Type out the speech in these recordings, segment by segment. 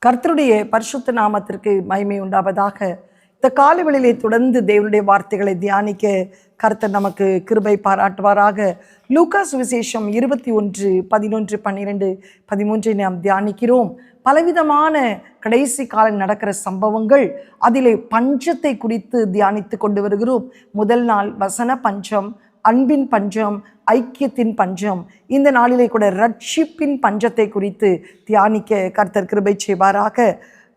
கர்த்தருடைய பரிசுத்த நாமத்திற்கு மகிமை உண்டாவதாக. இந்த காலவெளியிலே தொடர்ந்து தேவனுடைய வார்த்தைகளை தியானிக்க கர்த்தர் நமக்கு கிருபை பாராட்டுவாராக. லூக்கா சுவிசேஷம் 21:11-12-13 நாம் தியானிக்கிறோம். பலவிதமான கடைசி காலம் நடக்கிற சம்பவங்கள், அதிலே பஞ்சத்தை குறித்து தியானித்து கொண்டு வருகிறோம். முதல் நாள் வசன பஞ்சம், அன்பின் பஞ்சம், ஐக்கியத்தின் பஞ்சம். இந்த நாளிலே கூட ரட்சிப்பின் பஞ்சத்தை குறித்து தியானிக்க கர்த்தர் கிருபை செய்வாராக.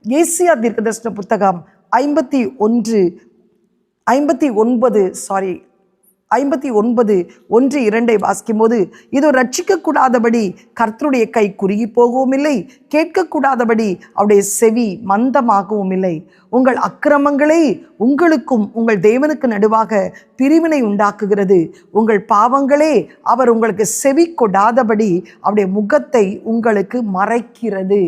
ஏசியா தீர்க்கதரிசன புத்தகம் 59:1-2 வாசிக்கும் போது, இதோ ரட்சிக்கக்கூடாதபடி கர்த்தருடைய கை குறுகி போகவும் இல்லை, கேட்கக்கூடாதபடி அவருடைய செவி மந்தமாகவும் இல்லை. உங்கள் அக்கிரமங்களே உங்களுக்கும் உங்கள் தேவனுக்கு நடுவாக பிரிவினை உண்டாக்குகிறது. உங்கள் பாவங்களே அவர் உங்களுக்கு செவி கொடாதபடி அவருடைய முகத்தை உங்களுக்கு மறைக்கிறது.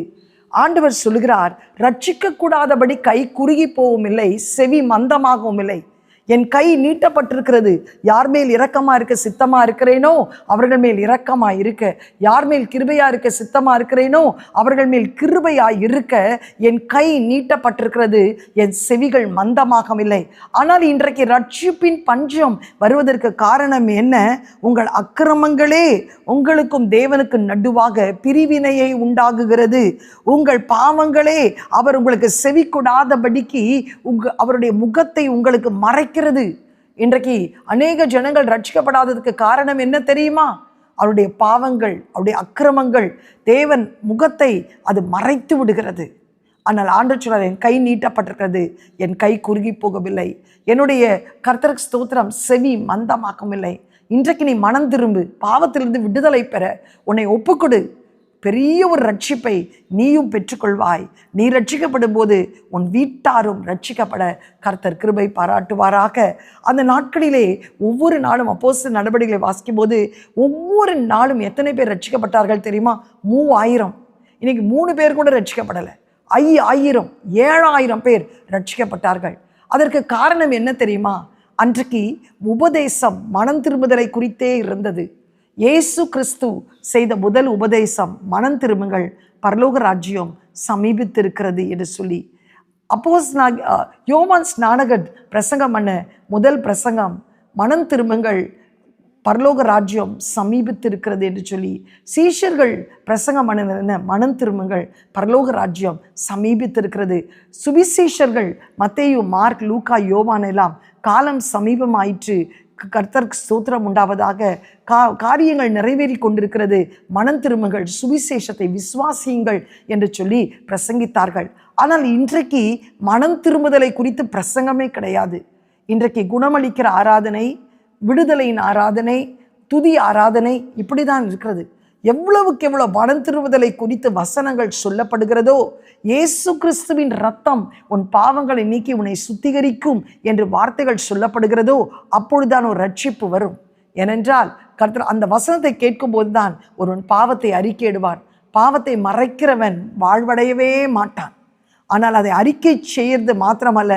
ஆண்டவர் சொல்கிறார், ரட்சிக்கக்கூடாதபடி கை குறுகி போகவும் இல்லை, செவி மந்தமாகவும் இல்லை. என் கை நீட்டப்பட்டிருக்கிறது. யார் மேல் இரக்கமாக இருக்க சித்தமாக இருக்கிறேனோ அவர்கள் மேல் இரக்கமாக இருக்க, யார் மேல் கிருபையாக இருக்க சித்தமாக இருக்கிறேனோ அவர்கள் மேல் கிருபையாக இருக்க என் கை நீட்டப்பட்டிருக்கிறது, என் செவிகள் மந்தமாகவில்லை. ஆனால் இன்றைக்கு ரட்சிப்பின் பஞ்சம் வருவதற்கு காரணம் என்ன? உங்கள் அக்கிரமங்களே உங்களுக்கும் தேவனுக்கு நடுவாக பிரிவினையை உண்டாகுகிறது. உங்கள் பாவங்களே அவர் உங்களுக்கு செவி கொடாதபடிக்கு அவருடைய முகத்தை உங்களுக்கு மறைக்கிறது. இன்றைக்கு அநேக ஜனங்கள் ரட்சிக்கப்படாததுக்கு காரணம் என்ன தெரியுமா? அவருடைய பாவங்கள், அவருடைய அக்கிரமங்கள் தேவன் முகத்தை அது மறைத்து விடுகிறது. ஆனால் ஆண்டவர் சொல்றார், என் கை நீட்டப்பட்டிருக்கிறது, என் கை குறுகி போகவில்லை, என்னுடைய கர்த்தருக்கு ஸ்தோத்திரம், செவி மந்தமாக்கவில்லை. இன்றைக்கு நீ மனம் திரும்பு, பாவத்திலிருந்து விடுதலை பெற உன்னை ஒப்புக்கொடு. பெரிய ஒரு ரட்சிப்பை நீயும் பெற்றுக்கொள்வாய். நீ ரட்சிக்கப்படும் போது உன் வீட்டாரும் ரட்சிக்கப்பட கர்த்தர் கிருபை பாராட்டுவாராக. அந்த நாட்களிலே ஒவ்வொரு நாளும் அப்போஸ்தலர் நடவடிக்கைகளை வாசிக்கும் போது ஒவ்வொரு நாளும் எத்தனை பேர் ரட்சிக்கப்பட்டார்கள் தெரியுமா? 3000. இன்னைக்கு 3 பேர் கூட ரட்சிக்கப்படலை. 5000, 7000 பேர் ரட்சிக்கப்பட்டார்கள். அதற்கு காரணம் என்ன தெரியுமா? அன்றைக்கு உபதேசம் மனம் திரும்புதலை குறித்தே இருந்தது. இயேசு கிறிஸ்து செய்த முதல் உபதேசம், மனம் திரும்புங்கள், பரலோக ராஜ்யம் சமீபித்திருக்கிறது என்று சொல்லி. யோவான் ஸ்நானகர் பிரசங்கம் பண்ண முதல் பிரசங்கம், மனம் திரும்புங்கள், பரலோக ராஜ்யம் சமீபித்திருக்கிறது என்று சொல்லி. சீஷர்கள் பிரசங்கம் பண்ண மனம் திரும்புங்கள், பரலோக ராஜ்யம் சமீபித்திருக்கிறது. சுவிசேஷர்கள் மத்தேயு, மார்க், லூக்கா, யோவான் எல்லாம் காலம் சமீபமாயிற்று, கர்த்தருக்கு ஸ்தோத்திரம் உண்டாவதாக, காரியங்கள் நிறைவேறி கொண்டிருக்கிறது, மனம் திரும்புங்கள், சுவிசேஷத்தை விசுவாசியுங்கள் என்று சொல்லி பிரசங்கித்தார்கள். ஆனால் இன்றைக்கு மனம் திரும்புதலை குறித்து பிரசங்கமே கிடையாது. இன்றைக்கு குணமளிக்கிற ஆராதனை, விடுதலையின் ஆராதனை, துதி ஆராதனை, இப்படி தான் இருக்கிறது. எவ்வளவுக்கு எவ்வளவு மனம் திரும்புதலை குறித்து வசனங்கள் சொல்லப்படுகிறதோ, இயேசு கிறிஸ்துவின் ரத்தம் உன் பாவங்களை நீக்கி உன்னை சுத்திகரிக்கும் என்று வார்த்தைகள் சொல்லப்படுகிறதோ, அப்பொழுதுதான் ஒரு ரட்சிப்பு வரும். ஏனென்றால் கர்த்தர் அந்த வசனத்தை கேட்கும் போதுதான் ஒருவன் பாவத்தை அறிக்கையிடுவான். பாவத்தை மறைக்கிறவன் வாழ்வடையவே மாட்டான். ஆனால் அதை அறிக்கை செய்யறது மாத்திரமல்ல,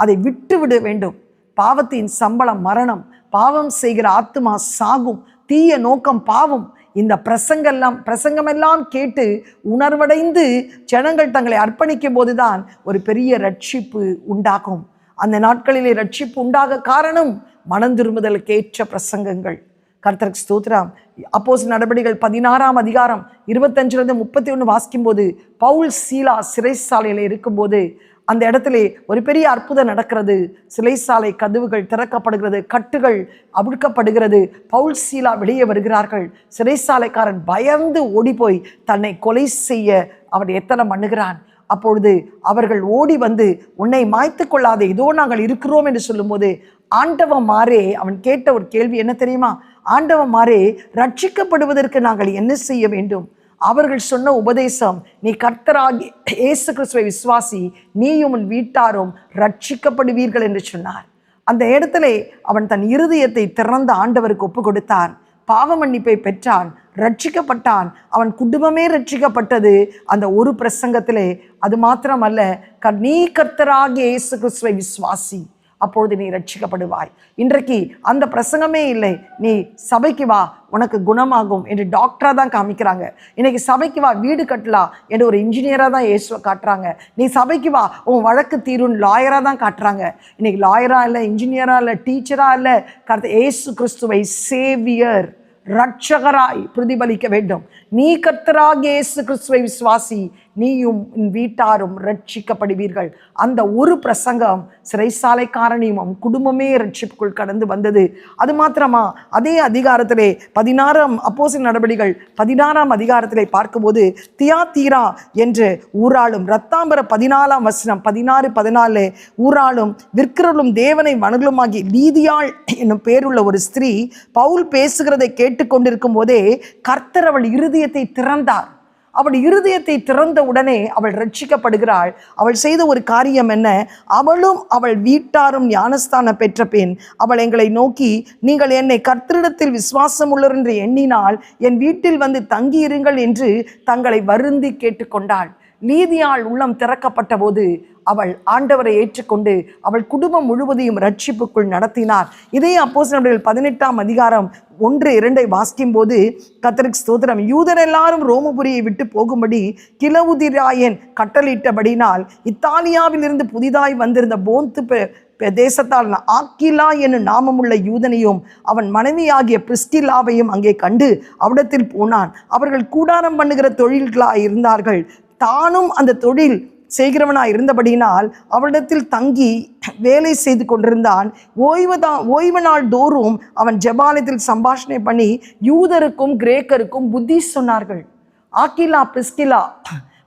அதை விட்டு விட வேண்டும். பாவத்தின் சம்பளம் மரணம், பாவம் செய்கிற ஆத்துமா சாகும், தீய நோக்கம் பாவம். இந்த பிரசங்கமெல்லாம் கேட்டு உணர்வடைந்து ஜனங்கள் தங்களை அர்ப்பணிக்கும் போதுதான் ஒரு பெரிய ரட்சிப்பு உண்டாகும். அந்த நாட்களிலே ரட்சிப்பு உண்டாக காரணம் மனம் திரும்புதலுக்கு ஏற்ற பிரசங்கங்கள். கர்த்தருக்கு ஸ்தோத்திரம். அப்போஸ்தலர் நடபடிகள் 16:25-31 வாசிக்கும் போது, பவுல், சீலா சிறைச்சாலையில் இருக்கும்போது அந்த இடத்துல ஒரு பெரிய அற்புதம் நடக்கிறது. சிறைச்சாலை கதவுகள் திறக்கப்படுகிறது, கட்டுகள் அவிழ்க்கப்படுகிறது, பவுல், சீலா வெளியே வருகிறார்கள். சிறைச்சாலைக்காரன் பயந்து ஓடி போய் தன்னை கொலை செய்ய அவன் எத்தனம் பண்ணுகிறான். அப்பொழுது அவர்கள் ஓடி வந்து, உன்னை மாய்த்து கொள்ளாதே, இதோ நாங்கள் இருக்கிறோம் என்று சொல்லும்போது, ஆண்டவன் மாறே அவன் கேட்ட ஒரு கேள்வி என்ன தெரியுமா? ஆண்டவன் மாறே, ரட்சிக்கப்படுவதற்கு நாங்கள் என்ன செய்ய வேண்டும்? அவர்கள் சொன்ன உபதேசம், நீ கர்த்தராகி இயேசு கிறிஸ்துவை விசுவாசி, நீயும் உன் வீட்டாரும் ரட்சிக்கப்படுவீர்கள் என்று சொன்னார். அந்த இடத்துல அவன் தன் இருதயத்தை திறந்த ஆண்டவருக்கு ஒப்பு கொடுத்தான், பாவ மன்னிப்பை பெற்றான், ரட்சிக்கப்பட்டான். அவன் குடும்பமே ரட்சிக்கப்பட்டது அந்த ஒரு பிரசங்கத்திலே. அது மாத்திரமல்ல, நீ கர்த்தராகிய இயேசு கிறிஸ்துவை விசுவாசி, அப்பொழுது நீ ரட்சிக்கப்படுவாய். இன்றைக்கு அந்த பிரசங்கமே இல்லை. நீ சபைக்கு வா, உனக்கு குணமாகும் என்று டாக்டராக தான் காமிக்கிறாங்க. இன்னைக்கு சபைக்கு வா வீடு கட்டலாம் என்று ஒரு இன்ஜினியராக தான் இயேசுவை காட்டுறாங்க. நீ சபைக்கு வா உன் வழக்கு தீரும் லாயராக தான் காட்டுறாங்க. இன்னைக்கு லாயராக இல்லை, இன்ஜினியராக இல்லை, டீச்சராக இல்லை, இயேசு கிறிஸ்துவை சேவியர் ரட்சகராய் பிரதிபலிக்க வேண்டும். நீ கர்த்தராகிய இயேசு கிறிஸ்துவை விசுவாசி, நீயும் வீட்டாரும் ரட்சிக்கப்படுவீர்கள். அந்த ஒரு பிரசங்கம் சிறைசாலைக்காரனையும் குடும்பமே ரட்சிப்புக்குள் கடந்து வந்தது. அது மாத்திரமா, அதே அதிகாரத்திலே 16 அப்போஸ்தலர் நடபடிகள் 16 அதிகாரத்திலே பார்க்கும்போது தியாத்தீரா என்று ஊராளும், ரத்தாம்பர 14 வசனம் 16-14 ஊராளும் விற்கிறவளும் தேவனை வணங்குமாகி லீதியாள் என்னும் பேருள்ள ஒரு ஸ்திரீ பவுல் பேசுகிறதை கேட்டுக்கொண்டிருக்கும் போதே கர்த்தர் அவள் இருதயத்தை திறந்தார். அவள் இருதயத்தை திறந்த உடனே அவள் ரட்சிக்கப்படுகிறாள். அவள் செய்த ஒரு காரியம் என்ன? அவளும் அவள் வீட்டாரும் ஞானஸ்தானம் பெற்ற பின் அவள் எங்களை நோக்கி, நீங்கள் என்னை கர்த்தரிடத்தில் விசுவாசம் உள்ளவர் என்று எண்ணினால் என் வீட்டில் வந்து தங்கியிருங்கள் என்று தங்களை வருந்தி கேட்டுக்கொண்டாள். லீதியாள் உள்ளம் திறக்கப்பட்ட போது அவள் ஆண்டவரை ஏற்றுக்கொண்டு அவள் குடும்பம் முழுவதையும் ரட்சிப்புக்குள் நடத்தினார். இதே அப்போஸ்தலர் 18 அதிகாரம் 1-2 வாசிக்கும் போது கர்த்தருக்கு ஸ்தோத்திரம், யூதர் எல்லாரும் ரோமபுரியை விட்டு போகும்படி கிலவுதிராயன் கட்டளையிட்டபடினால் இத்தாலியாவில் இருந்து புதிதாய் வந்திருந்த போந்து தேசத்தால் ஆக்கிலா என்னும் நாமமுள்ள யூதனையும் அவன் மனைவியாகிய பிரிஸ்கில்லாவையும் அங்கே கண்டு அவ்விடத்தில் போனான். அவர்கள் கூடாரம் பண்ணுகிற தொழில்களாய் இருந்தார்கள். தானும் அந்த தொழில் செய்கிறவனாய் இருந்தபடியினால் அவளிடத்தில் தங்கி வேலை செய்து கொண்டிருந்தான். ஓய்வு நாள் தோறும் அவன் ஜெபாலயத்தில் சம்பாஷணை பண்ணி யூதருக்கும் கிரேக்கருக்கும் புத்தி சொன்னார்கள். ஆக்கிலா பிரிஸ்கில்லா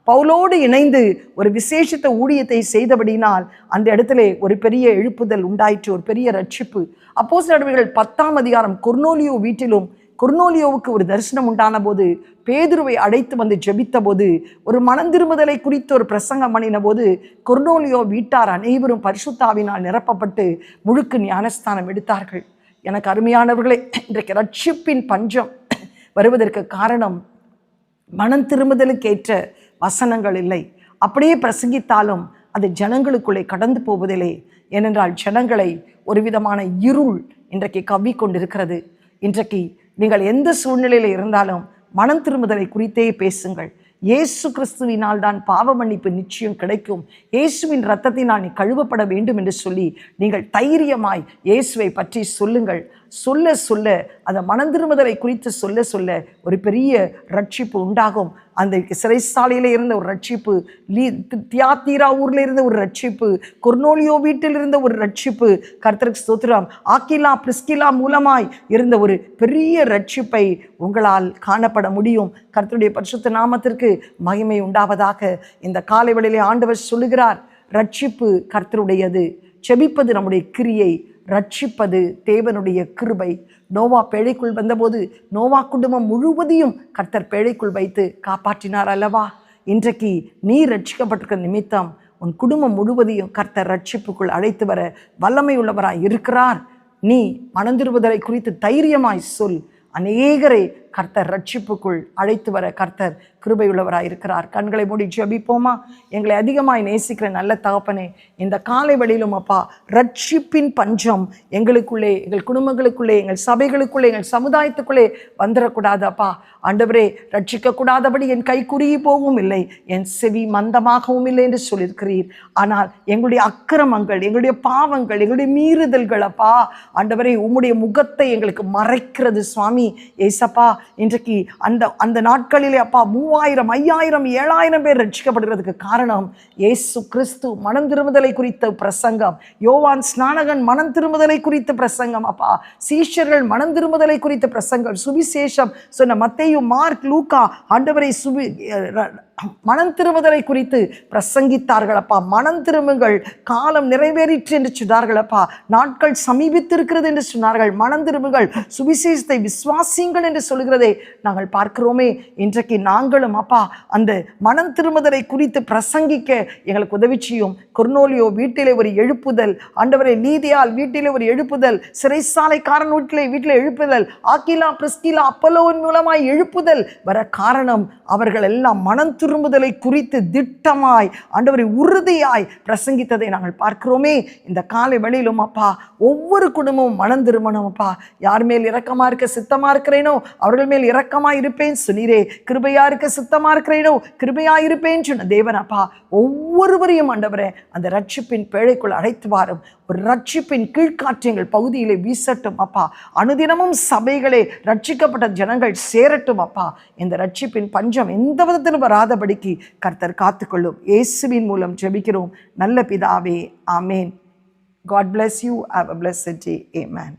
பவுலோடு இணைந்து ஒரு விசேஷித்த ஊழியத்தை செய்தபடினால் அந்த இடத்துல ஒரு பெரிய எழுப்புதல் உண்டாயிற்று, ஒரு பெரிய ரட்சிப்பு. அப்போஸ்தலர் நடவடிக்கைகள் 10 அதிகாரம் கொர்நேலியு வீட்டிலும் கொர்நேலியுவுக்கு ஒரு தரிசனம் உண்டான போது பேதுருவை அழைத்து வந்து ஜெபித்த போது ஒரு மனந்திரும்புதலை குறித்து ஒரு பிரசங்கம் பண்ணின போது கொர்நேலியு வீட்டார் அனைவரும் பரிசுத்தாவினால் நிரப்பப்பட்டு முழுக்கு ஞானஸ்தானம் எடுத்தார்கள். எனக்கு அருமையானவர்களே, இன்றைக்கு ரட்சிப்பின் பஞ்சம் வருவதற்கு காரணம் மனம் திரும்புதலுக்கேற்ற வசனங்கள் இல்லை. அப்படியே பிரசங்கித்தாலும் அது ஜனங்களுக்குள்ளே கடந்து போவதில்லை. ஏனென்றால் ஜனங்களை ஒரு விதமான இருள் இன்றைக்கு கவ்வி கொண்டிருக்கிறது. இன்றைக்கு நீங்கள் எந்த சூழ்நிலையில் இருந்தாலும் மனம் திரும்புதலை குறித்தே பேசுங்கள். இயேசு கிறிஸ்துவினால் தான் பாவ மன்னிப்பு நிச்சயம் கிடைக்கும். இயேசுவின் இரத்தத்தினால் நீ கழுவப்பட வேண்டும் என்று சொல்லி நீங்கள் தைரியமாய் இயேசுவை பற்றி சொல்லுங்கள். சொல்ல சொல்ல அந்த மனம் திரும்புதலை குறித்து சொல்ல சொல்ல ஒரு பெரிய ரட்சிப்பு உண்டாகும். அந்த சிறைசாலையில் இருந்த ஒரு ரட்சிப்பு, தியாத்தீரா ஊரில் இருந்த ஒரு ரட்சிப்பு, கொர்நேலியு வீட்டில் இருந்த ஒரு ரட்சிப்பு, கர்த்தருக்கு ஸ்தோத்திரம், ஆக்கிலா பிரிஸ்கில்லா மூலமாய் இருந்த ஒரு பெரிய ரட்சிப்பை உங்களால் காணப்பட முடியும். கர்த்தருடைய பரிசுத்த நாமத்திற்கு மகிமை உண்டாவதாக. இந்த காலை வேளையிலே ஆண்டவர் சொல்லுகிறார், ரட்சிப்பு கர்த்தருடையது, செபிப்பது நம்முடைய கிரியை, ரட்சிப்பது தேவனுடைய கிருபை. நோவா பேழைக்குள் வந்தபோது நோவா குடும்பம் முழுவதையும் கர்த்தர் பேழைக்குள் வைத்து காப்பாற்றினார் அல்லவா? இன்றைக்கு நீ ரட்சிக்கப்பட்டிருக்கிற நிமித்தம் உன் குடும்பம் முழுவதையும் கர்த்தர் ரட்சிப்புக்குள் அழைத்து வர வல்லமை உள்ளவராய் இருக்கிறார். நீ மனந்திருவதை குறித்து தைரியமாய் சொல். அநேகரை கர்த்தர் ரட்சிப்புக்குள் அழைத்து வர கர்த்தர் கிருபையுள்ளவராக இருக்கிறார். கண்களை மூடி ஜெபிப்போமா? எங்களை அதிகமாய் நேசிக்கிற நல்ல தகப்பனே, இந்த காலை வேளையிலும் அப்பா, ரட்சிப்பின் பஞ்சம் எங்களுக்குள்ளே, எங்கள் குடும்பங்களுக்குள்ளே, எங்கள் சபைகளுக்குள்ளே, எங்கள் சமுதாயத்துக்குள்ளே வந்துடக்கூடாது அப்பா. ஆண்டவரே, ரட்சிக்கக்கூடாதபடி என் கை குறுகி போகவும் இல்லை, என் செவி மந்தமாகவும் இல்லை என்று சொல்லியிருக்கிறீர். ஆனால் எங்களுடைய அக்கிரமங்கள், எங்களுடைய பாவங்கள், எங்களுடைய மீறுதல்கள் அப்பா ஆண்டவரே உம்முடைய முகத்தை எங்களுக்கு மறைக்கிறது சுவாமி. ஏசப்பா, இன்றைக்கு அந்த நாட்களிலே அப்பா 3000, 5000, 7000 பேர் ரட்சிக்கப்படுகிறதுக்கு காரணம் இயேசு கிறிஸ்து மனம் திரும்புதலை குறித்த பிரசங்கம், யோவான் ஸ்நானகன் மனம் திரும்புதலை குறித்த பிரசங்கம் அப்பா, சீஷர்கள் மனம் திரும்புதலை குறித்த பிரசங்கம், சுவிசேஷம் சொன்ன மத்தேயு, மார்க், லூக்கா ஆண்டவரை மனம் திரும்புதலை குறித்து பிரசங்கித்தார்கள் அப்பா. மனம் திரும்புங்கள், காலம் நிறைவேறிற்று என்று சொன்னார்கள் அப்பா. நாட்கள் சமீபித்திருக்கிறது என்று சொன்னார்கள். மனம் திரும்புங்கள், சுவிசேஷத்தை விசுவாசியுங்கள் என்று சொல்கிறதை நாங்கள் பார்க்கிறோமே. இன்றைக்கு நாங்களும் அப்பா அந்த மனம் திரும்புதலை குறித்து பிரசங்கிக்க எங்களுக்கு உதவி செய்யும். கொர்நேலியு வீட்டிலே ஒரு எழுப்புதல், ஆண்டவரே லீதியாள் வீட்டிலே ஒரு எழுப்புதல், சிறைசாலைக்காரன் வீட்டிலே எழுப்புதல், ஆக்கிலா பிரிஸ்கில்லா அப்பல்லோவின் மூலமாய் எழுப்புதல் வர காரணம் அவர்கள் எல்லாம் மனம் திரும்புதலை குறித்து திட்டமாய் ஆண்டவரை உறுதியாய் பிரசங்கித்ததை நாங்கள் பார்க்கிறோமே. இந்த காலை வேளையிலும் அப்பா ஒவ்வொரு குடும்பமும் மனம் திரும்பணும் அப்பா. யார் மேல் இரக்கமா இருக்க சித்தமா இருக்கிறேனோ அவர்கள் மேல் இரக்கமா இருப்பேன் சொன்னீரே. கிருபையா இருக்க சித்தமா இருக்கிறேனோ கிருபையா இருப்பேன் சொன்ன தேவன் அப்பா ஒவ்வொருவரையும் ஆண்டவரே அந்த ரட்சிப்பின் பேழைக்குள் அழைத்து வாரும். ஒரு ரட்சிப்பின் கீழ்காற்றியங்கள் பகுதியிலே வீசட்டும் அப்பா. அனுதினமும் சபைகளே ரட்சிக்கப்பட்ட ஜனங்கள் சேரட்டும் அப்பா. இந்த ரட்சிப்பின் பஞ்சம் எந்த விதத்திலும் வராதபடிக்கு கர்த்தர் காத்துக்கொள்ளும். இயேசுவின் மூலம் ஜெபிக்கிறோம் நல்ல பிதாவே, ஆமேன். God bless you. Have a blessed day. Amen.